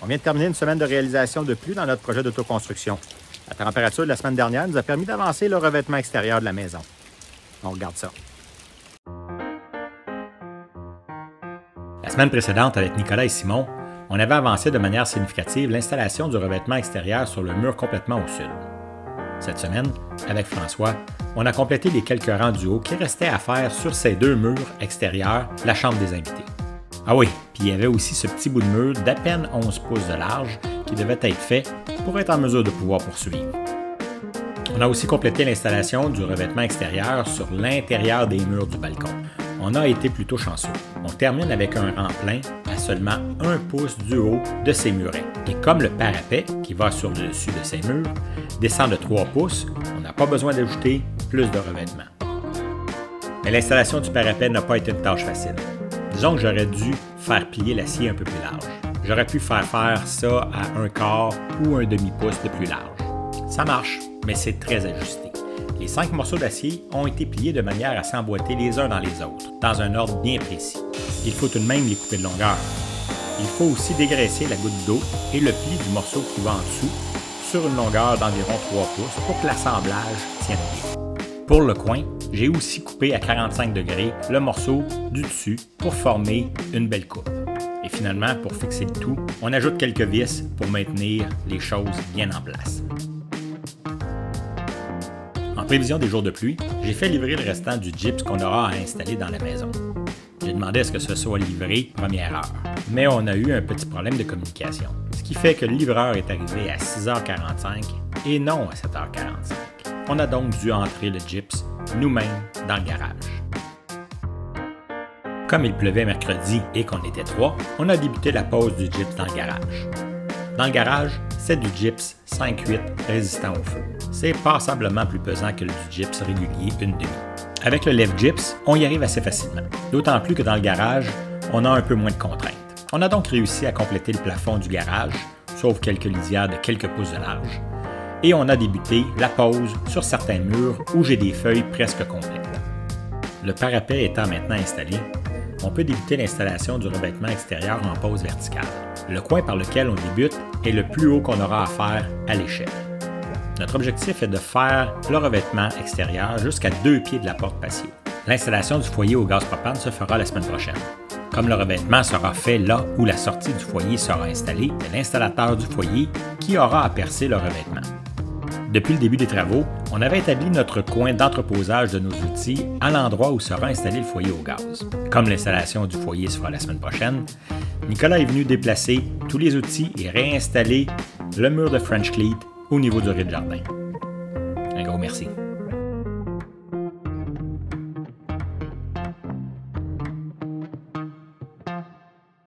On vient de terminer une semaine de réalisation de plus dans notre projet d'autoconstruction. La température de la semaine dernière nous a permis d'avancer le revêtement extérieur de la maison. On regarde ça. La semaine précédente, avec Nicolas et Simon, on avait avancé de manière significative l'installation du revêtement extérieur sur le mur complètement au sud. Cette semaine, avec François, on a complété les quelques rangs du haut qui restaient à faire sur ces deux murs extérieurs, la chambre des invités. Ah oui, puis il y avait aussi ce petit bout de mur d'à peine 11 pouces de large qui devait être fait pour être en mesure de pouvoir poursuivre. On a aussi complété l'installation du revêtement extérieur sur l'intérieur des murs du balcon. On a été plutôt chanceux. On termine avec un rang plein à seulement 1 pouce du haut de ces murets. Et comme le parapet, qui va sur le dessus de ces murs, descend de 3 pouces, on n'a pas besoin d'ajouter plus de revêtement. Mais l'installation du parapet n'a pas été une tâche facile. Disons que j'aurais dû faire plier l'acier un peu plus large. J'aurais pu faire ça à 1/4 ou 1 demi-pouce de plus large. Ça marche, mais c'est très ajusté. Les 5 morceaux d'acier ont été pliés de manière à s'emboîter les uns dans les autres, dans un ordre bien précis. Il faut tout de même les couper de longueur. Il faut aussi dégraisser la goutte d'eau et le pli du morceau qui va en dessous sur une longueur d'environ 3 pouces pour que l'assemblage tienne bien. Pour le coin, j'ai aussi coupé à 45 degrés le morceau du dessus pour former une belle coupe. Et finalement, pour fixer le tout, on ajoute quelques vis pour maintenir les choses bien en place. En prévision des jours de pluie, j'ai fait livrer le restant du gyps qu'on aura à installer dans la maison. J'ai demandé à ce que ce soit livré première heure, mais on a eu un petit problème de communication, ce qui fait que le livreur est arrivé à 6h45 et non à 7h45. On a donc dû entrer le gyps nous-mêmes dans le garage. Comme il pleuvait mercredi et qu'on était 3, on a débuté la pose du gyps dans le garage. Dans le garage, c'est du gyps 5-8 résistant au feu. C'est passablement plus pesant que du gyps régulier 1/2. Avec le lève gyps, on y arrive assez facilement. D'autant plus que dans le garage, on a un peu moins de contraintes. On a donc réussi à compléter le plafond du garage, sauf quelques lisières de quelques pouces de large, et on a débuté la pose sur certains murs où j'ai des feuilles presque complètes. Le parapet étant maintenant installé, on peut débuter l'installation du revêtement extérieur en pose verticale. Le coin par lequel on débute est le plus haut qu'on aura à faire à l'échelle. Notre objectif est de faire le revêtement extérieur jusqu'à 2 pieds de la porte patio. L'installation du foyer au gaz propane se fera la semaine prochaine. Comme le revêtement sera fait là où la sortie du foyer sera installée, c'est l'installateur du foyer qui aura à percer le revêtement. Depuis le début des travaux, on avait établi notre coin d'entreposage de nos outils à l'endroit où sera installé le foyer au gaz. Comme l'installation du foyer se fera la semaine prochaine, Nicolas est venu déplacer tous les outils et réinstaller le mur de French Cleat au niveau du rez-de-jardin. Un gros merci.